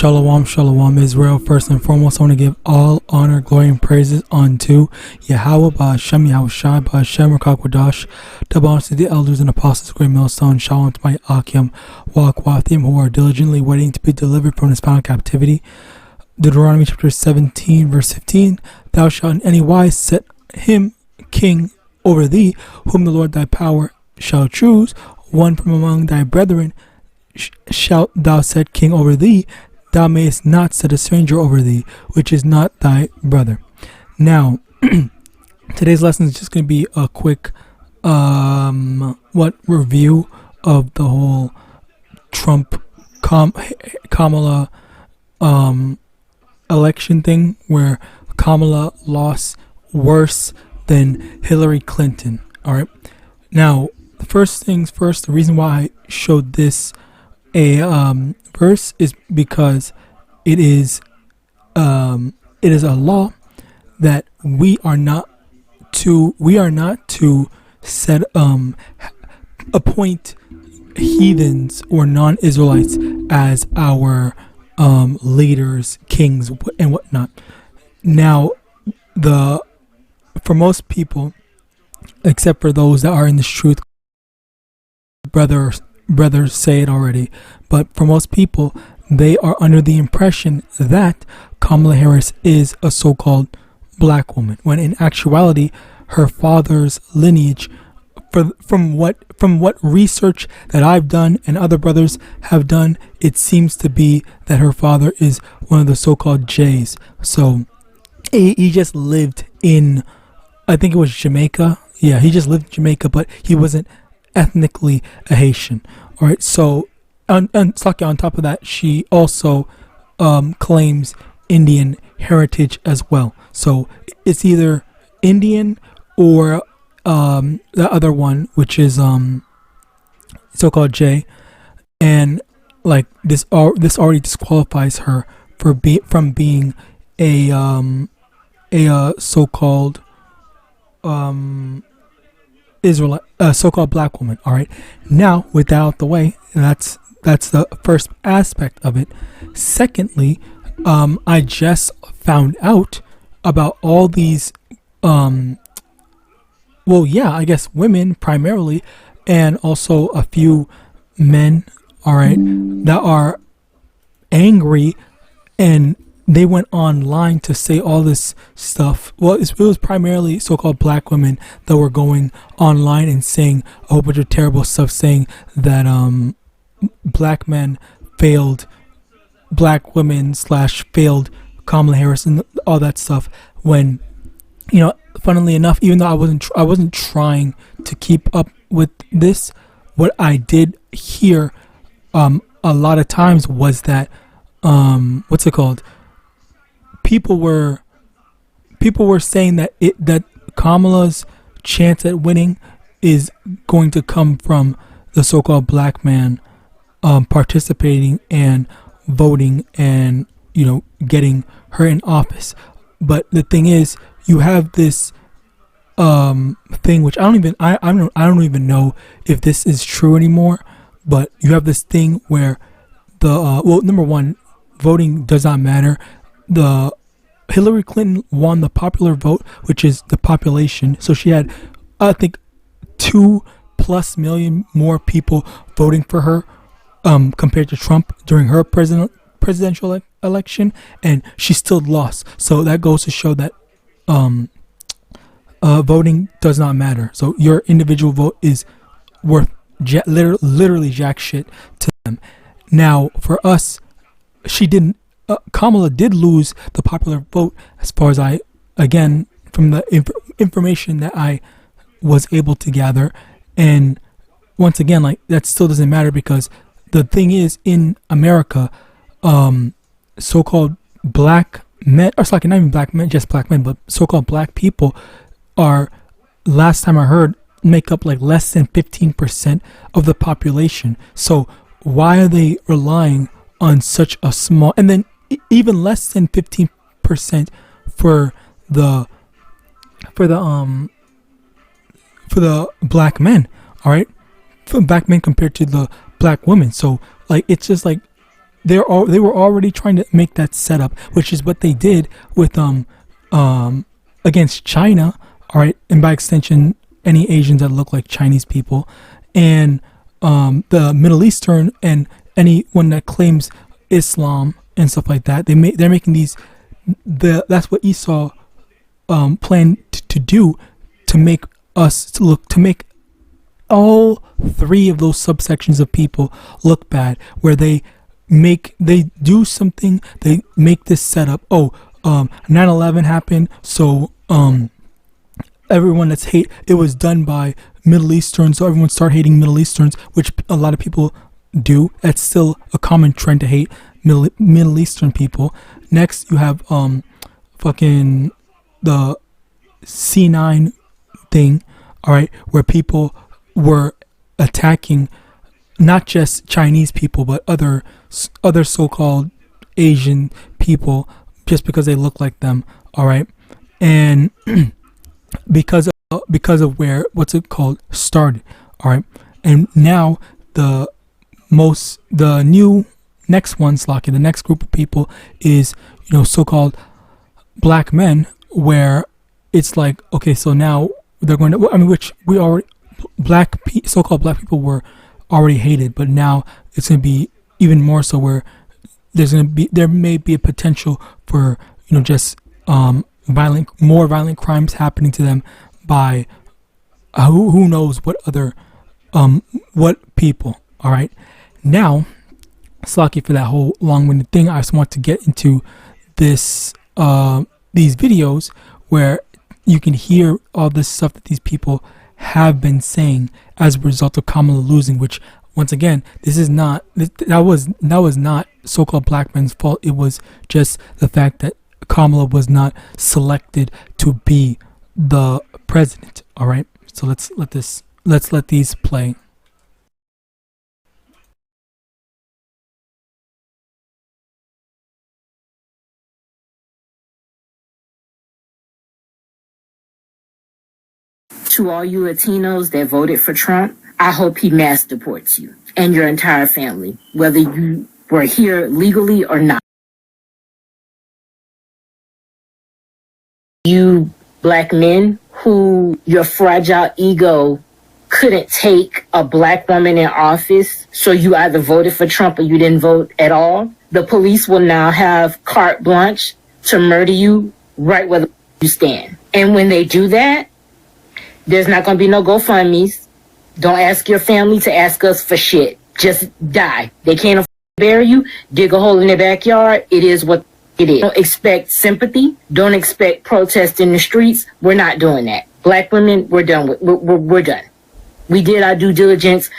Shalom, shalom, Israel. First and foremost, I want to give all honor, glory, and praises unto YAHAWAH, BaHashem, YAHAWASHI, BaHashem, Rakakwadash. Double honors to the elders and apostles, great millstone. Shalom to my Akim, Wakwathim, who are diligently waiting to be delivered from this final captivity. Deuteronomy chapter 17, verse 15. Thou shalt in any wise set him king over thee, whom the Lord thy power shall choose, one from among thy brethren shalt thou set king over thee. Thou mayest not set a stranger over thee, which is not thy brother. Now, today's lesson is just going to be a quick review of the whole Trump Kamala election thing, where Kamala lost worse than Hillary Clinton. All right. Now, the first things first, the reason why I showed this verse is because it is a law that we are not to set appoint heathens or non-Israelites as our leaders, kings, and whatnot. Now, for most people, except for those that are in this truth, brothers say it already, but for most people, they are under the impression that Kamala Harris is a so-called black woman, when in actuality her father's lineage, from what research that I've done and other brothers have done, it seems to be that her father is one of the so-called Jays. So he just lived in, I think it was Jamaica. Yeah, he just lived in Jamaica, but he wasn't ethnically a Haitian. All right, so on top of that, she also claims Indian heritage as well. So it's either Indian or the other one, which is so-called J, and like this already disqualifies her from being a so-called Israelite, so-called black woman. All right, now with that out the way, that's the first aspect of it. Secondly, I just found out about all these I guess women primarily, and also a few men, all right, that are angry, and they went online to say all this stuff. Well, it was primarily so-called black women that were going online and saying a whole bunch of terrible stuff, saying that black men failed black women / failed Kamala Harris and all that stuff. When, funnily enough, even though I wasn't trying to keep up with this, what I did hear a lot of times was that people were saying that Kamala's chance at winning is going to come from the so-called black man participating and voting and getting her in office. But the thing is, you have this thing which I don't even know if this is true anymore, but you have this thing where number one, voting does not matter. The Hillary Clinton won the popular vote, which is the population. So she had, I think, 2+ million more people voting for her compared to Trump during her presidential election, and she still lost. So that goes to show that voting does not matter. So your individual vote is worth literally jack shit to them. Now, for us, Kamala did lose the popular vote, as far as from the information that I was able to gather. And once again, that still doesn't matter, because the thing is, in America, so-called black men, or not even black men, just black men, but so-called black people are, last time I heard, make up less than 15% of the population. So why are they relying on such a small, and then even less than 15% for the black men? All right, for black men compared to the black women. So it's just they were already trying to make that setup, which is what they did with against China, all right, and by extension any Asians that look like Chinese people, and the Middle Eastern and anyone that claims Islam and stuff like that. They're making these. That's what Esau planned to do, to make us to make all three of those subsections of people look bad, where they do something, they make this setup. 9/11 happened, so everyone that's it was done by Middle Easterns, so everyone start hating Middle Easterns, which a lot of people do. That's still a common trend to hate Middle Eastern people. Next, you have fucking the C9 thing, all right, where people were attacking not just Chinese people but other so-called Asian people just because they look like them, all right, and because of where what's it called started, all right, and now the new next one, Slocky, the next group of people is, so-called black men, where it's like, okay, so now they're going to, which we already, so-called black people were already hated, but now it's going to be even more so, where there may be a potential for, just more violent crimes happening to them by who knows what other what people. All right, now, Slocky, for that whole long-winded thing, I just want to get into this these videos where you can hear all this stuff that these people have been saying as a result of Kamala losing, which, once again, that was not so-called black men's fault. It was just the fact that Kamala was not selected to be the president. All right, so let's let these play. To all you Latinos that voted for Trump, I hope he mass deports you and your entire family, whether you were here legally or not. You black men who your fragile ego couldn't take a black woman in office, so you either voted for Trump or you didn't vote at all. The police will now have carte blanche to murder you right where you stand. And when they do that, there's not going to be no GoFundMes. Don't ask your family to ask us for shit. Just die. They can't afford to bury you. Dig a hole in their backyard. It is what it is. Don't expect sympathy. Don't expect protest in the streets. We're not doing that. Black women, we're done. We're done. We did our due diligence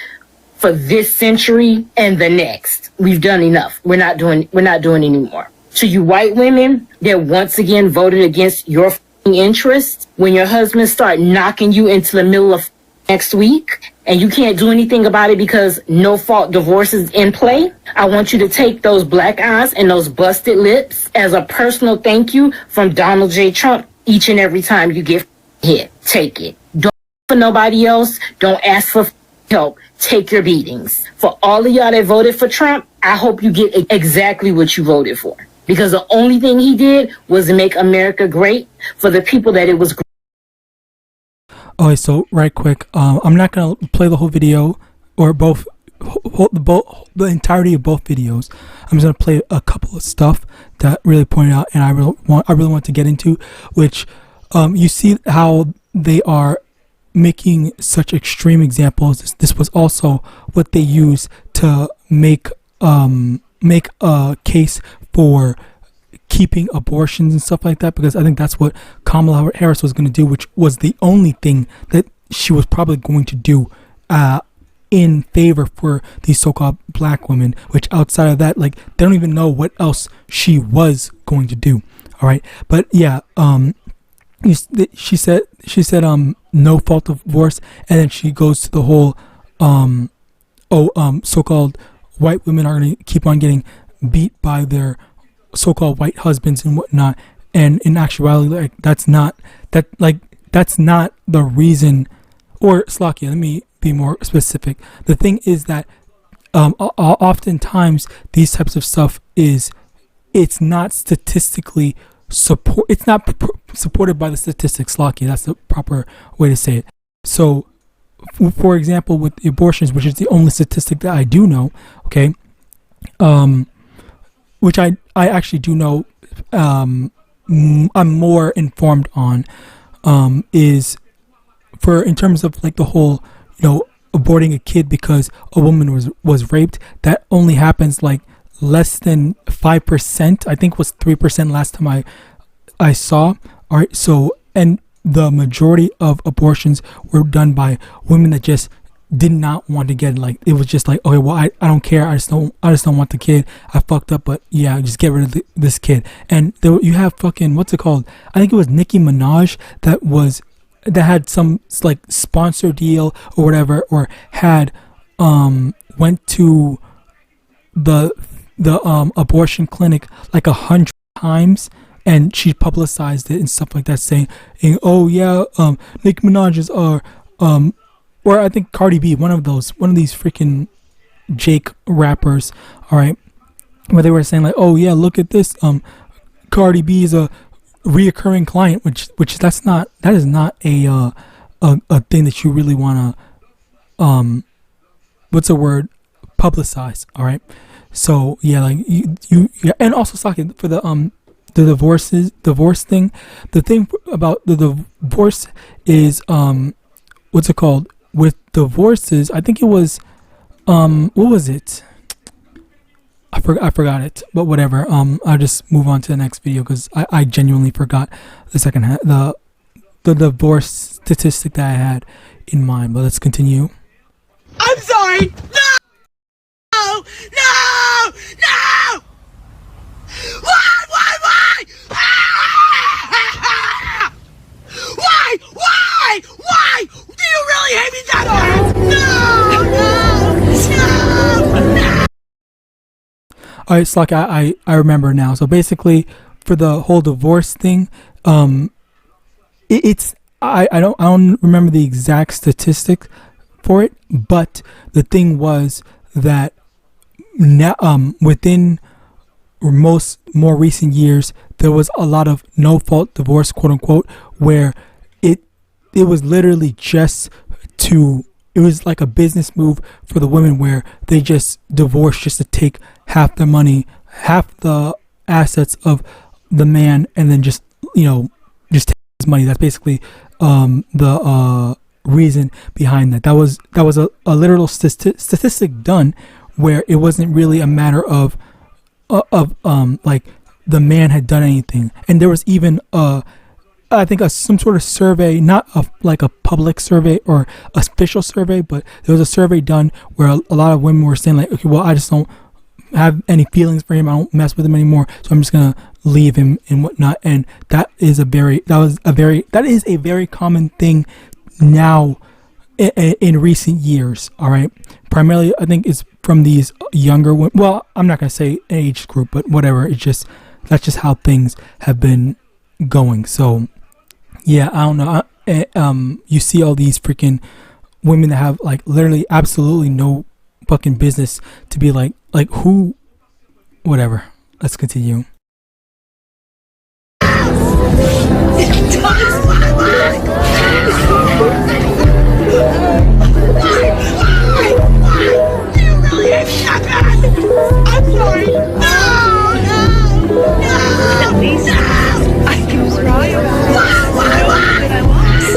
for this century and the next. We've done enough. We're not doing anymore. To you white women that once again voted against your interests, when your husbands start knocking you into the middle of next week and you can't do anything about it because no fault divorce is in play, I want you to take those black eyes and those busted lips as a personal thank you from Donald J. Trump each and every time you get hit. Take it. Don't ask for nobody else. Don't ask for help. Take your beatings. For all of y'all that voted for Trump, I hope you get exactly what you voted for. Because the only thing he did was to make America great for the people that it was great. Okay, so right quick, I'm not gonna play the whole video or the entirety of both videos. I'm just gonna play a couple of stuff that really pointed out, and I really want to get into, which you see how they are making such extreme examples. This was also what they use to make a case for keeping abortions and stuff like that, because I think that's what Kamala Harris was going to do, which was the only thing that she was probably going to do in favor for these so-called black women, which outside of that, like, they don't even know what else she was going to do. All right, but yeah, she said no fault of divorce, and then she goes to the whole so-called white women are going to keep on getting beat by their so-called white husbands and whatnot, and in actuality, like, that's not the reason. Or Slocky, let me be more specific. The thing is that oftentimes these types of stuff it's not statistically it's not supported by the statistics. Lucky, that's the proper way to say it. So, for example, with the abortions, which is the only statistic that I do know, okay, which I actually do know, I'm more informed on, is for in terms of like the whole, aborting a kid because a woman was raped. That only happens like less than 5%. I think it was 3% last time I saw. All right, so and the majority of abortions were done by women that just did not want to get it. Like it was just like, okay, well, I don't care. I just don't want the kid. I fucked up, but yeah, just get rid of this kid. And there you have fucking, what's it called? I think it was Nicki Minaj that had some like sponsor deal or whatever, or had went to the abortion clinic like 100 times, and she publicized it and stuff like that, saying, oh yeah, Nicki Minaj's are or I think Cardi B, one of these freaking Jake rappers, all right, where they were saying like, oh yeah, look at this, Cardi B is a reoccurring client, which that is not a thing that you really want to publicize, all right. So yeah, like you and also Saki, for the divorce thing, the thing about the divorce is what's it called, with divorces, I think it was what was it, I forgot it, but whatever. I'll just move on to the next video because I genuinely forgot the divorce statistic that I had in mind. But let's continue. I'm sorry. No! Why? Why? Do you really hate me that much? No! All right, Slack, I remember now. So basically, for the whole divorce thing, it's I don't remember the exact statistic for it, but the thing was that now within more recent years, there was a lot of no fault divorce, quote unquote, where it was literally just it was like a business move for the women, where they just divorced just to take half the money, half the assets of the man, and then just take his money. That's basically the reason behind that. That was a literal statistic done, where it wasn't really a matter of like the man had done anything. And there was even I think some sort of survey, not like a public survey or a official survey, but there was a survey done where a lot of women were saying like, okay, well, I just don't have any feelings for him, I don't mess with him anymore, so I'm just gonna leave him and whatnot. And that is a very common thing now in recent years. All right, primarily I think it's from these younger women. Well, I'm not gonna say age group, but whatever. That's just how things have been going. So yeah, I don't know. You see all these freaking women that have like literally absolutely no fucking business to be like who, whatever. Let's continue. I'm sorry. No! At least I can cry about it. Why? But I lost.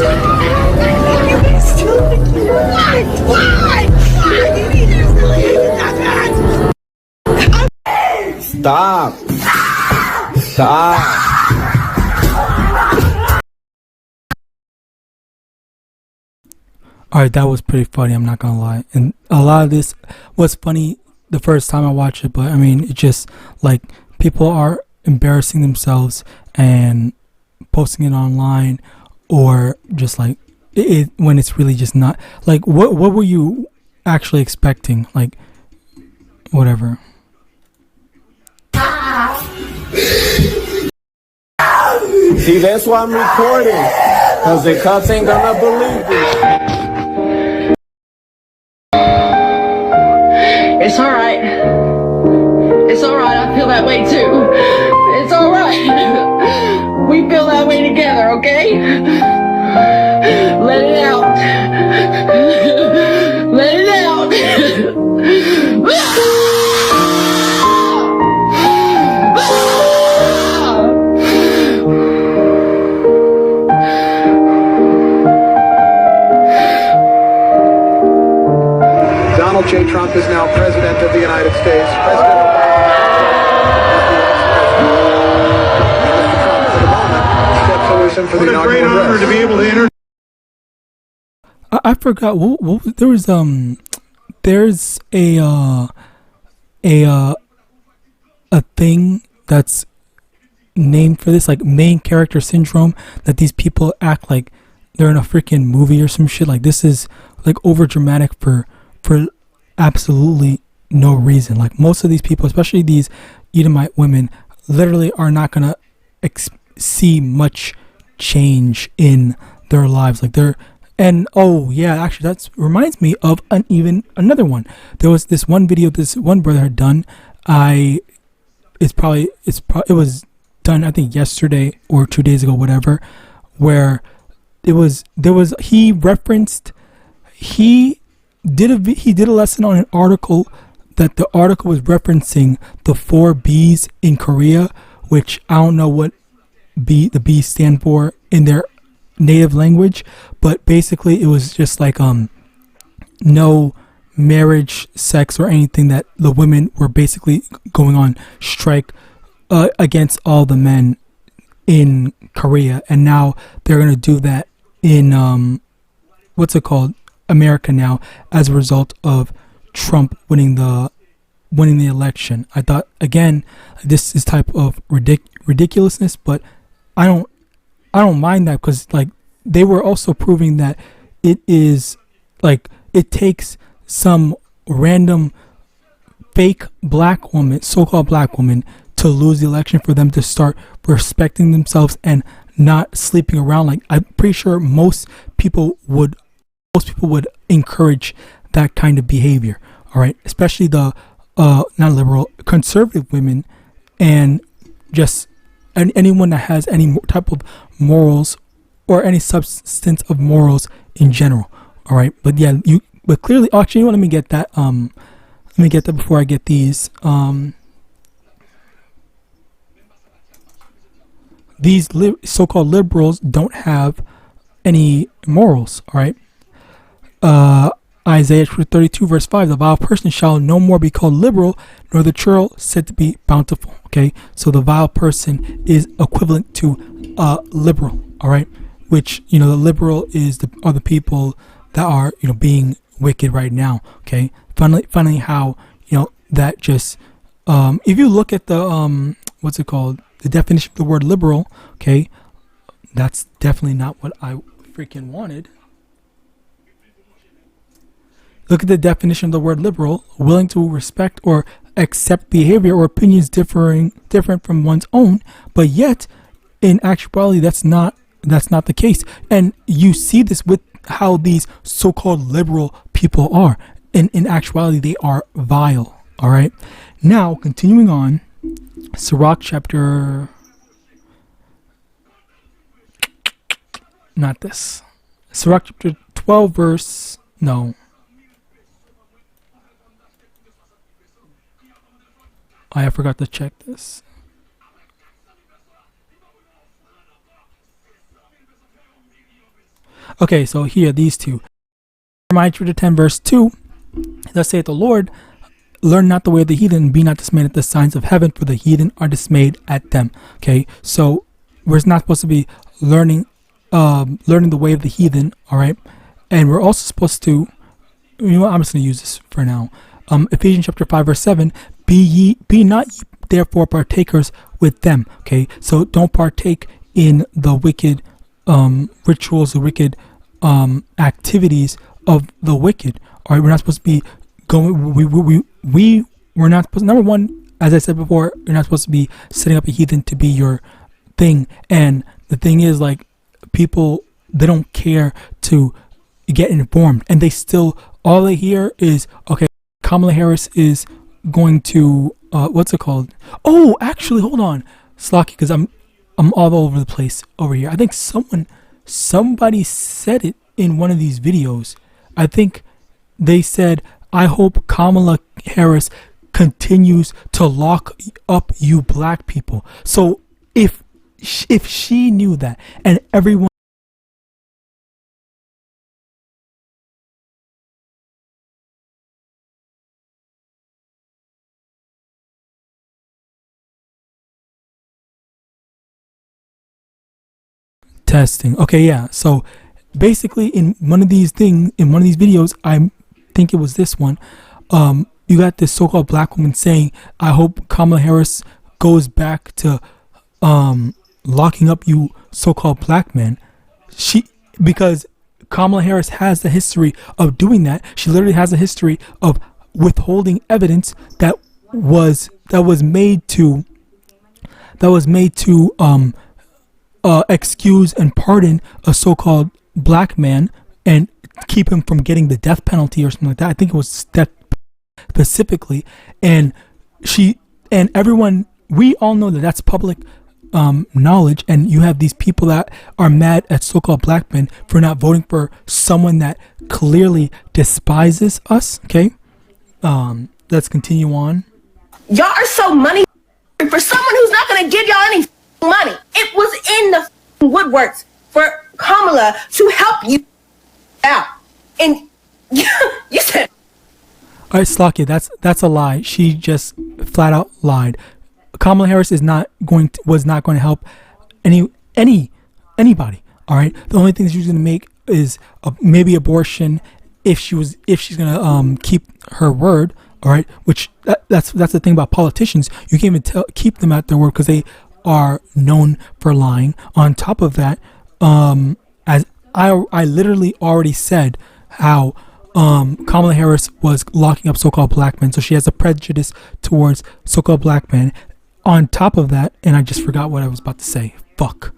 You may still think you were. Why? You need to really hate me that bad. Stop. All right, that was pretty funny, I'm not gonna lie. And a lot of this was funny the first time I watched it, but I mean, it just like people are embarrassing themselves and posting it online, or just like it when it's really just not like what were you actually expecting? Like whatever. See, that's why I'm recording, because the cops ain't gonna believe it. It's that way too. It's all right. We feel that way together, okay? Let it out. Let it out. Donald J. Trump is now President of the United States. President for the great honor to be able to enter. I forgot. There was there's a thing that's named for this, like main character syndrome, that these people act like they're in a freaking movie or some shit. Like this is like over dramatic for absolutely no reason. Like most of these people, especially these Edomite women, literally are not gonna see much change in their lives. Like they're, and oh yeah, actually that reminds me of another one. There was this one video this one brother had done. It was done I think yesterday or 2 days ago, whatever, where he did a lesson on an article that the article was referencing the 4 B's in Korea, which I don't know what the B's stand for in their native language, but basically it was just like no marriage, sex, or anything, that the women were basically going on strike against all the men in Korea, and now they're gonna do that in America now, as a result of Trump winning the election. I thought, again, this is type of ridiculousness, but I don't mind that, because like they were also proving that it is like it takes some random fake black woman, so-called black woman, to lose the election for them to start respecting themselves and not sleeping around. Like I'm pretty sure most people would encourage that kind of behavior. All right, especially the not liberal, conservative women, and just anyone that has any type of morals or any substance of morals in general. All right, but yeah, but clearly, actually, let me get that. Let me get that before I get these. These so-called liberals don't have any morals. All right. Isaiah 32 verse 5, the vile person shall no more be called liberal, nor the churl said to be bountiful. Okay, so the vile person is equivalent to liberal. All right, which, you know, the liberal are the people that are, you know, being wicked right now. Okay, finally how, you know, that just if you look at the what's it called, the definition of the word liberal, okay, that's definitely not what I freaking wanted. Look at the definition of the word liberal: willing to respect or accept behavior or opinions different from one's own, but yet in actuality that's not the case. And you see this with how these so-called liberal people are. In actuality, they are vile. All right. Now, continuing on, Sirach chapter, not this, Sirach chapter 12 verse, no. I forgot to check this. Okay, so here, these two. Jeremiah chapter 10 verse 2. Thus saith the Lord, learn not the way of the heathen, and be not dismayed at the signs of heaven, for the heathen are dismayed at them. Okay, so we're not supposed to be learning the way of the heathen, all right? And we're also supposed to, you know what, I'm just going to use this for now. Ephesians chapter 5 verse 7, be not ye therefore partakers with them. Okay, so don't partake in the wicked rituals, the wicked activities of the wicked. All right, we're not supposed to be going. We're not supposed. Number one, as I said before, you're not supposed to be setting up a heathen to be your thing. And the thing is, like, people, they don't care to get informed, and they still, all they hear is, okay, Kamala Harris is going to what's it called? Oh, actually, hold on, Slocky, because I'm all over the place over here. I think somebody said it in one of these videos. I think they said, I hope Kamala Harris continues to lock up you black people. So if she knew that, and everyone testing. Okay, yeah. So basically, in one of these videos, I think it was this one. You got this so-called black woman saying, "I hope Kamala Harris goes back to locking up you so-called black men." Because Kamala Harris has the history of doing that. She literally has a history of withholding evidence that was made to excuse and pardon a so-called black man and keep him from getting the death penalty or something like that. I think it was that specifically, and everyone, we all know that that's public knowledge. And you have these people that are mad at so-called black men for not voting for someone that clearly despises us. Okay, let's continue on. Y'all are so money for someone who's not going to give y'all any money. It was in the woodworks for Kamala to help you out, and you said, all right, Slocky, that's a lie. She just flat out lied. Kamala Harris was not going to help anybody. All right, the only thing that she's going to make is maybe abortion if she's going to keep her word. All right, which that's the thing about politicians. You can't even keep them at their word because they are known for lying. On top of that, as I literally already said how Kamala Harris was locking up so-called black men, so she has a prejudice towards so-called black men. On top of that, and I just forgot what I was about to say. Fuck.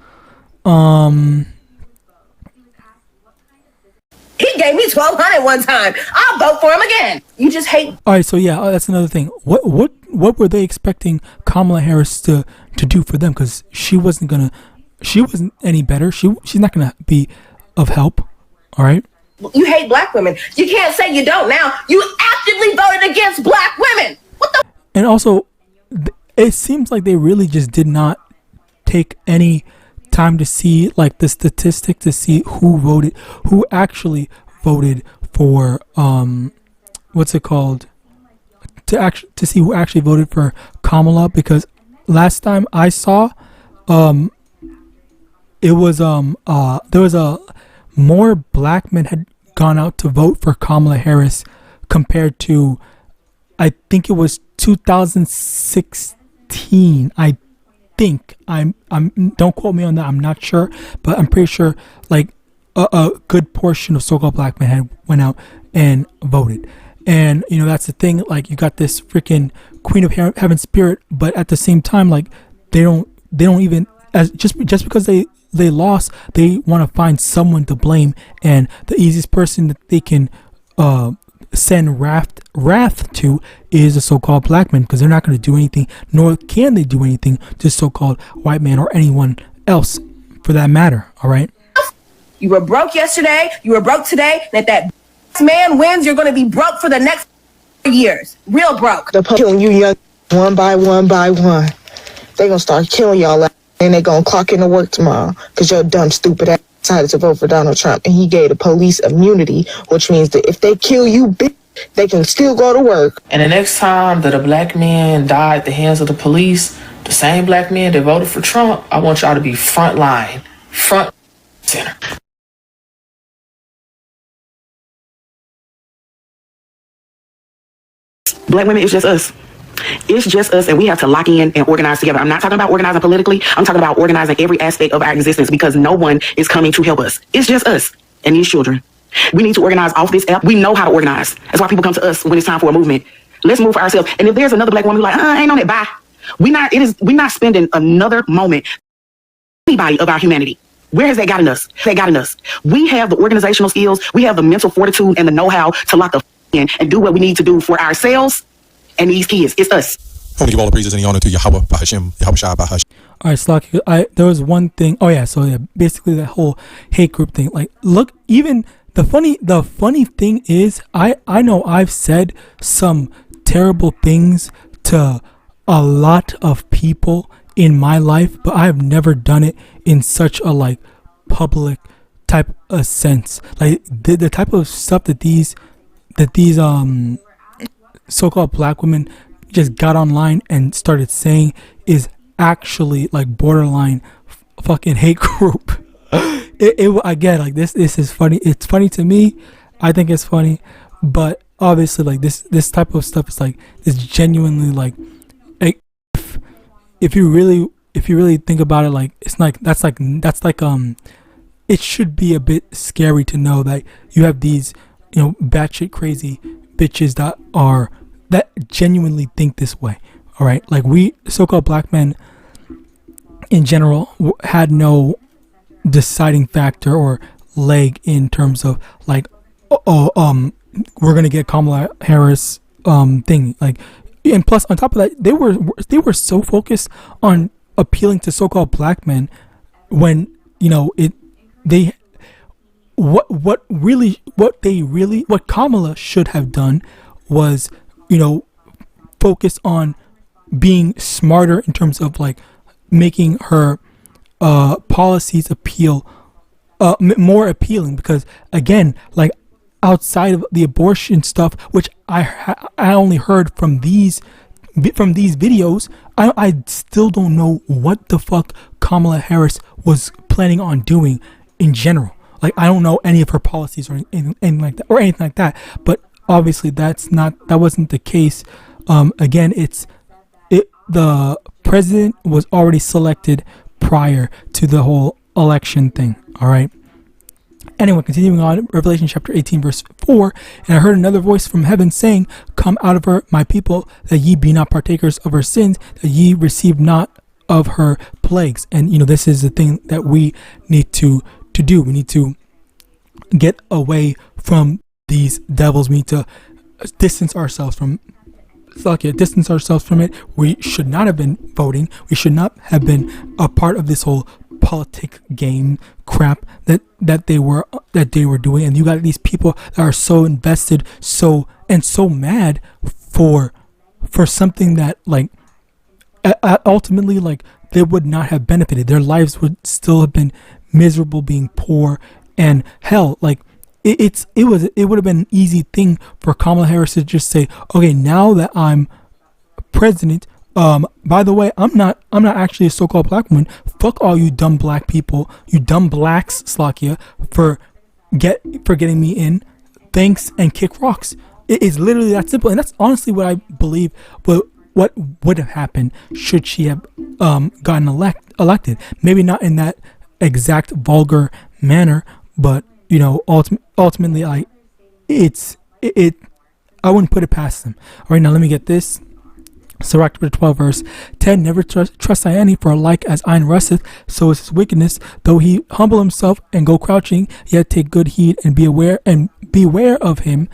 he gave me $1,200 one time. I'll vote for him again. You just hate. All right, so yeah, that's another thing. What were they expecting Kamala Harris to do for them? Because she wasn't any better. She's not gonna be of help. All right. You hate black women. You can't say you don't now. You actively voted against black women. What the? And also, it seems like they really just did not take any time to see like the statistic to see who actually voted for what's it called, to see who actually voted for Kamala, because last time I saw it was there was a more black men had gone out to vote for Kamala Harris compared to, I think it was 2016. I think I'm don't quote me on that. I'm not sure, but I'm pretty sure like a good portion of so-called black men had went out and voted. And you know, that's the thing. Like, you got this freaking Queen of Heaven spirit, but at the same time, like they don't even, as just because they lost, they want to find someone to blame, and the easiest person that they can send wrath to is a so-called black man, because they're not going to do anything, nor can they do anything to so-called white man or anyone else for that matter. All right, you were broke yesterday, you were broke today, and if that man wins, you're going to be broke for the next years. Real broke. They're killing you young one by one by one. They're going to start killing y'all, and they're going to clock into work tomorrow because your dumb, stupid ass decided to vote for Donald Trump, and he gave the police immunity, which means that if they kill you, bitch, they can still go to work. And the next time that a black man died at the hands of the police, the same black men that voted for Trump, I want y'all to be front line, front center. Black women, it's just us. It's just us, and we have to lock in and organize together. I'm not talking about organizing politically. I'm talking about organizing every aspect of our existence, because no one is coming to help us. It's just us and these children. We need to organize off this app. We know how to organize. That's why people come to us when it's time for a movement. Let's move for ourselves. And if there's another black woman who's like, I ain't on it, bye. We're not spending another moment, anybody of our humanity. Where has that gotten us? We have the organizational skills. We have the mental fortitude and the know-how to lock the in and do what we need to do for ourselves and these kids. It's us. I want to give all the praises and the honor to Yahawah, Bahashim, Yahawashai, Bahash. All right, Slaki, there was one thing. Oh yeah, so yeah, basically that whole hate group thing. Like, look, even the funny thing is, I know I've said some terrible things to a lot of people in my life, but I have never done it in such a like public type of sense. Like the type of stuff that these so-called black women just got online and started saying is actually like borderline fucking hate group. I get like this is funny. It's funny to me. I think it's funny, but obviously like this type of stuff is like, it's genuinely like if you really think about it, like it's like that's like it should be a bit scary to know that you have these, you know, batshit crazy bitches that genuinely think this way. All right, like we so-called black men in general had no deciding factor or leg in terms of like, we're gonna get Kamala Harris thing, like, and plus on top of that, they were so focused on appealing to so-called black men when, you know, what Kamala should have done was, you know, focus on being smarter in terms of like making her policies appeal more appealing, because again, like outside of the abortion stuff, which I only heard from these videos, I still don't know what the fuck Kamala Harris was planning on doing in general. Like, I don't know any of her policies or anything like that. But obviously that wasn't the case. Again, the president was already selected prior to the whole election thing. All right. Anyway, continuing on, Revelation chapter 18, verse 4, and I heard another voice from heaven saying, come out of her, my people, that ye be not partakers of her sins, that ye receive not of her plagues. And, you know, this is the thing that we need to do. We need to get away from these devils. We need to distance ourselves from it. We should not have been voting. We should not have been a part of this whole politic game crap that they were doing. And you got these people that are so invested, so mad for something that like ultimately like they would not have benefited. Their lives would still have been miserable, being poor, and hell, like it would have been an easy thing for Kamala Harris to just say, okay, now that I'm president, by the way, I'm not actually a so-called black woman. Fuck all you dumb black people, you dumb blacks, Slakia, for getting me in. Thanks, and kick rocks. It is literally that simple, and that's honestly what I believe. But what would have happened should she have gotten elected? Maybe not in that exact vulgar manner, but you know, ultimately, I wouldn't put it past them. All right, now let me get this. Sirach chapter 12, verse 10, never trust any, for like as iron rusteth, so is his wickedness. Though he humble himself and go crouching, yet take good heed and beware of him.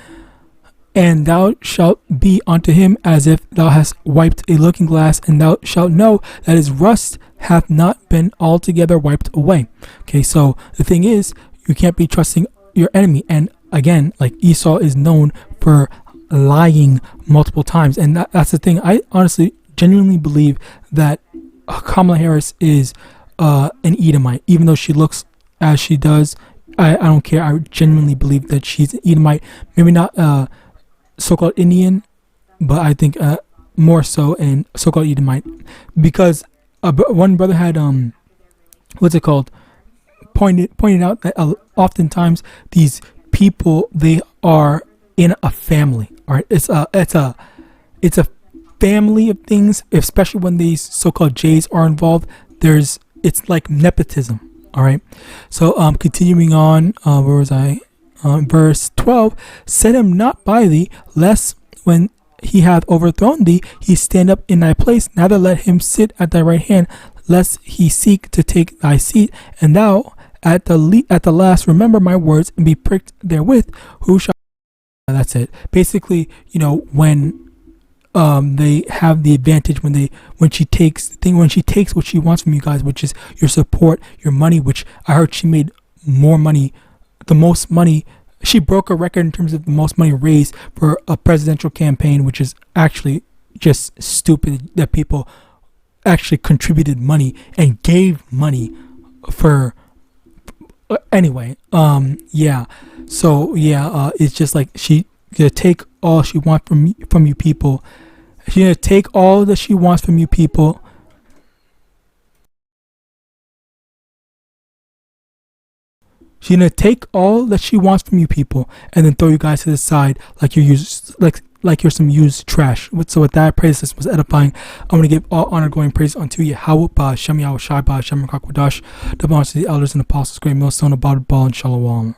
And thou shalt be unto him as if thou hast wiped a looking glass, and thou shalt know that his rust hath not been altogether wiped away. Okay, so the thing is, you can't be trusting your enemy. And again, like Esau is known for lying multiple times, and that's the thing. I honestly genuinely believe that Kamala Harris is an Edomite, even though she looks as she does. I don't care. I genuinely believe that she's an Edomite. Maybe not so-called Indian, but I think more so an so-called Edomite, because one brother had pointed out that oftentimes these people, they are in a family. All right, it's a family of things, especially when these so-called Jays are involved. It's like nepotism. All right, so continuing on, where was I? Verse 12, set him not by thee, lest when he hath overthrown thee, he stand up in thy place. Neither let him sit at thy right hand, lest he seek to take thy seat. And thou at the last remember my words, and be pricked therewith. Who shall? That's it. Basically, you know, when they have the advantage when she takes what she wants from you guys, which is your support, your money, which I heard she made more money, the most money. She broke a record in terms of the most money raised for a presidential campaign, which is actually just stupid that people actually contributed money and gave money for. Anyway, yeah. So yeah, it's just like she gonna take all she wants from you people. She's gonna take all that she wants from you people. She's gonna take all that she wants from you people and then throw you guys to the side like you're some used trash. So with that, I pray this was edifying. I'm gonna give all honor, glory, and praise unto YAHAWAH, BAHASHEM, YAHAWASHI, BAHASHEM, RICANS, the elders and apostles, great millstone, about ball, and shalom.